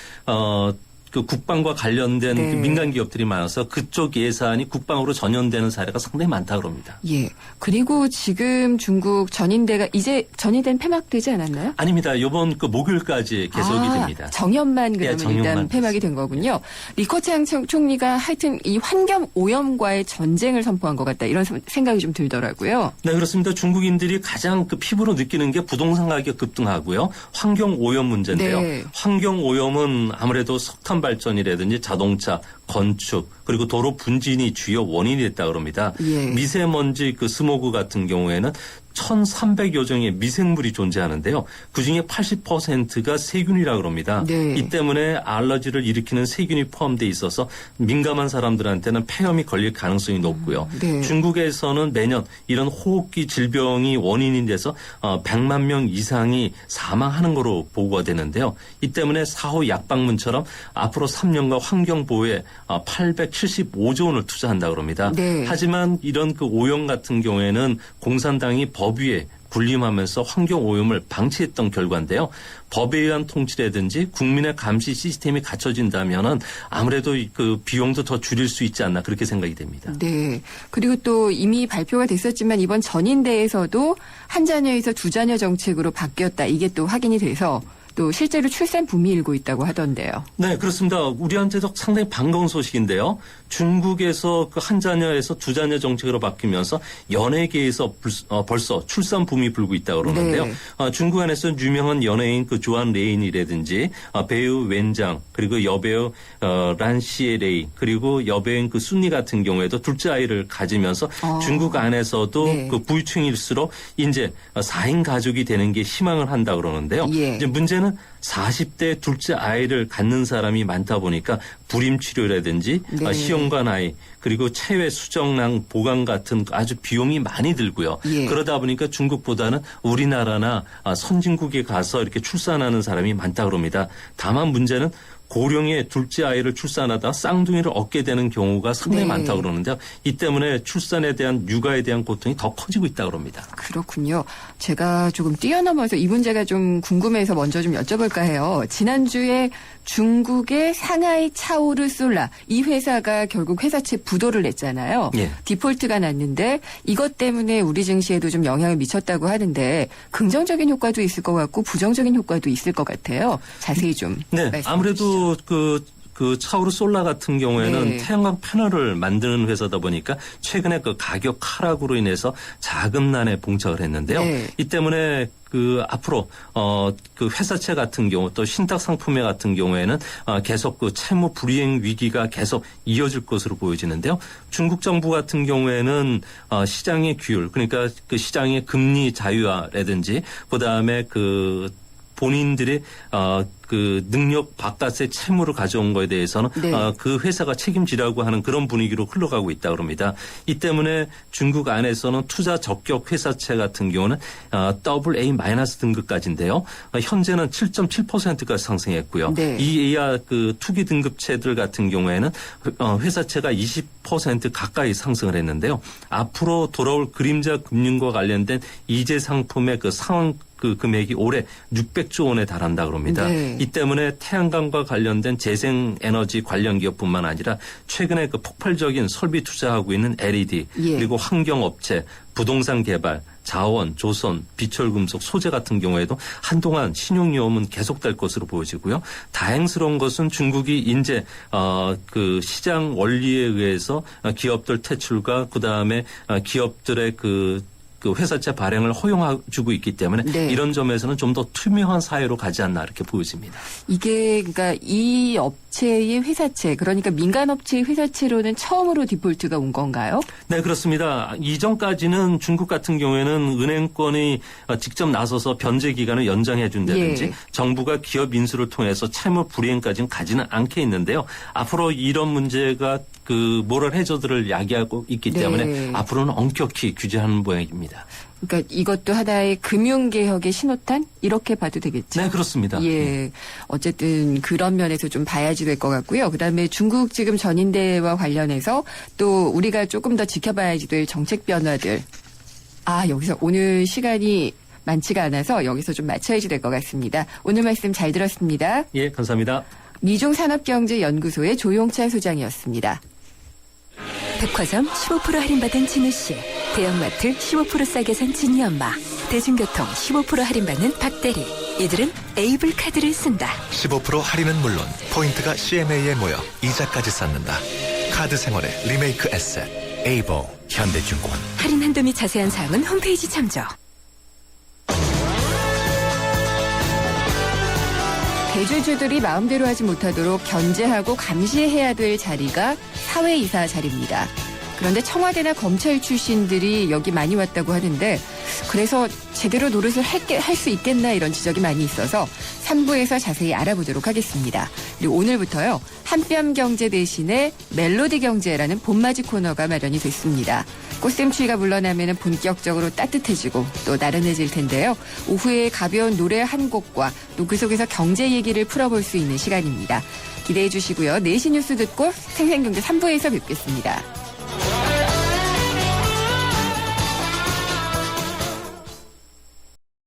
국방과 관련된 네. 그 민간 기업들이 많아서 그쪽 예산이 국방으로 전연되는 사례가 상당히 많다고 합니다. 예. 그리고 지금 중국 전인대가 이제 전인대는 폐막되지 않았나요? 아닙니다. 이번 그 목요일까지 계속이 됩니다. 정연만 그러면 예, 정연만 일단 폐막이 된 거군요. 리커창 총리가 하여튼 이 환경 오염과의 전쟁을 선포한 것 같다. 이런 생각이 좀 들더라고요. 네, 그렇습니다. 중국인들이 가장 그 피부로 느끼는 게 부동산 가격 급등하고요. 환경 오염 문제인데요. 네. 환경 오염은 아무래도 석탄 발전이라든지 자동차, 건축, 그리고 도로 분진이 주요 원인이 됐다고 합니다. 예. 미세먼지 그 스모그 같은 경우에는 1,300여 종의 미생물이 존재하는데요. 그중에 80%가 세균이라고 합니다. 네. 이 때문에 알러지를 일으키는 세균이 포함되어 있어서 민감한 사람들한테는 폐렴이 걸릴 가능성이 높고요. 네. 중국에서는 매년 이런 호흡기 질병이 원인이 돼서 100만 명 이상이 사망하는 거로 보고가 되는데요. 이 때문에 사후 약방문처럼 앞으로 3년간 환경보호에 875조 원을 투자한다고 합니다. 네. 하지만 이런 그 오염 같은 경우에는 공산당이 법 위에 군림하면서 환경 오염을 방치했던 결과인데요. 법에 의한 통치라든지 국민의 감시 시스템이 갖춰진다면은 아무래도 그 비용도 더 줄일 수 있지 않나 그렇게 생각이 됩니다. 네. 그리고 또 이미 발표가 됐었지만 이번 전인대에서도 한 자녀에서 두 자녀 정책으로 바뀌었다. 이게 또 확인이 돼서 또 실제로 출산 붐이 일고 있다고 하던데요. 네, 그렇습니다. 우리한테도 상당히 반가운 소식인데요. 중국에서 그 한 자녀에서 두 자녀 정책으로 바뀌면서 연예계에서 벌써 출산 붐이 불고 있다고 그러는데요. 네. 중국 안에서 유명한 연예인 그 조안 레인이라든지 배우 웬장 그리고 여배우 란시에 레이 그리고 여배우인 그 순니 같은 경우에도 둘째 아이를 가지면서 중국 안에서도 네. 그 부유층일수록 이제 4인 가족이 되는 게 희망을 한다 그러는데요. 예. 이제 문제는 40대 둘째 아이를 갖는 사람이 많다 보니까 불임 치료라든지 네. 시험관 아이 그리고 체외 수정랑 보강 같은 아주 비용이 많이 들고요. 예. 그러다 보니까 중국보다는 우리나라나 선진국에 가서 이렇게 출산하는 사람이 많다 그럽니다. 다만 문제는 고령의 둘째 아이를 출산하다 쌍둥이를 얻게 되는 경우가 상당히 네. 많다고 그러는데요. 이 때문에 출산에 대한 육아에 대한 고통이 더 커지고 있다고 합니다. 그렇군요. 제가 조금 뛰어넘어서 이 문제가 좀 궁금해서 먼저 좀 여쭤볼까 해요. 지난주에 중국의 상하이 차오르 솔라 이 회사가 결국 회사채 부도를 냈잖아요. 예. 디폴트가 났는데 이것 때문에 우리 증시에도 좀 영향을 미쳤다고 하는데 긍정적인 효과도 있을 것 같고 부정적인 효과도 있을 것 같아요. 자세히 좀 네, 말씀해 아무래도 그 차오르 솔라 같은 경우에는 네. 태양광 패널을 만드는 회사다 보니까 최근에 그 가격 하락으로 인해서 자금난에 봉착을 했는데요. 네. 이 때문에 그 앞으로 그 회사채 같은 경우 또 신탁 상품회 같은 경우에는 계속 그 채무 불이행 위기가 계속 이어질 것으로 보여지는데요. 중국 정부 같은 경우에는 시장의 규율 그러니까 그 시장의 금리 자유화라든지 그다음에 그 본인들의 그 능력 바깥의 채무를 가져온 거에 대해서는 네. 그 회사가 책임지라고 하는 그런 분위기로 흘러가고 있다 그럽니다. 이 때문에 중국 안에서는 투자 적격 회사채 같은 경우는 AA- 등급까지인데요. 현재는 7.7%까지 상승했고요. 네. 이 이하 그 투기 등급채들 같은 경우에는 회사채가 20% 가까이 상승을 했는데요. 앞으로 돌아올 그림자 금융과 관련된 이재 상품의 그 상환 그 금액이 올해 600조 원에 달한다 그럽니다. 네. 이 때문에 태양광과 관련된 재생에너지 관련 기업뿐만 아니라 최근에 그 폭발적인 설비 투자하고 있는 LED 예. 그리고 환경업체, 부동산 개발, 자원, 조선, 비철금속, 소재 같은 경우에도 한동안 신용위험은 계속될 것으로 보여지고요. 다행스러운 것은 중국이 이제 그 시장 원리에 의해서 기업들 퇴출과 그다음에 기업들의 그 회사채 발행을 허용해주고 있기 때문에 네. 이런 점에서는 좀 더 투명한 사회로 가지 않나 이렇게 보여집니다. 이게 그러니까 이 업체의 회사채, 그러니까 민간 업체의 회사채로는 처음으로 디폴트가 온 건가요? 네, 그렇습니다. 이전까지는 중국 같은 경우에는 은행권이 직접 나서서 변제 기간을 연장해 준다든지 예. 정부가 기업 인수를 통해서 채무 불이행까지는 가지는 않게 있는데요. 앞으로 이런 문제가 그 모럴 해저드를 야기하고 있기 네. 때문에 앞으로는 엄격히 규제하는 모양입니다. 그러니까 이것도 하나의 금융개혁의 신호탄? 이렇게 봐도 되겠죠? 네, 그렇습니다. 예. 어쨌든 그런 면에서 좀 봐야지 될 것 같고요. 그다음에 중국 지금 전인대와 관련해서 또 우리가 조금 더 지켜봐야지 될 정책 변화들. 여기서 오늘 시간이 많지가 않아서 여기서 좀 맞춰야지 될 것 같습니다. 오늘 말씀 잘 들었습니다. 예, 감사합니다. 미중산업경제연구소의 조용찬 소장이었습니다. 백화점 15% 할인받은 진우씨, 대형마트 15% 싸게 산 진이엄마, 대중교통 15% 할인받는 박대리. 이들은 에이블 카드를 쓴다. 15% 할인은 물론 포인트가 CMA에 모여 이자까지 쌓는다. 카드 생활의 리메이크 에셋 에이버 현대증권. 할인 한도 및 자세한 사항은 홈페이지 참조. 대주주들이 마음대로 하지 못하도록 견제하고 감시해야 될 자리가 사회이사 자리입니다. 그런데 청와대나 검찰 출신들이 여기 많이 왔다고 하는데 그래서 제대로 노릇을 할 수 있겠나 이런 지적이 많이 있어서 3부에서 자세히 알아보도록 하겠습니다. 그리고 오늘부터요. 한뼘경제 대신에 멜로디경제라는 봄맞이 코너가 마련이 됐습니다. 꽃샘추위가 물러나면 본격적으로 따뜻해지고 또 나른해질 텐데요. 오후에 가벼운 노래 한 곡과 또 그 속에서 경제 얘기를 풀어볼 수 있는 시간입니다. 기대해 주시고요. 4시 뉴스 듣고 생생경제 3부에서 뵙겠습니다.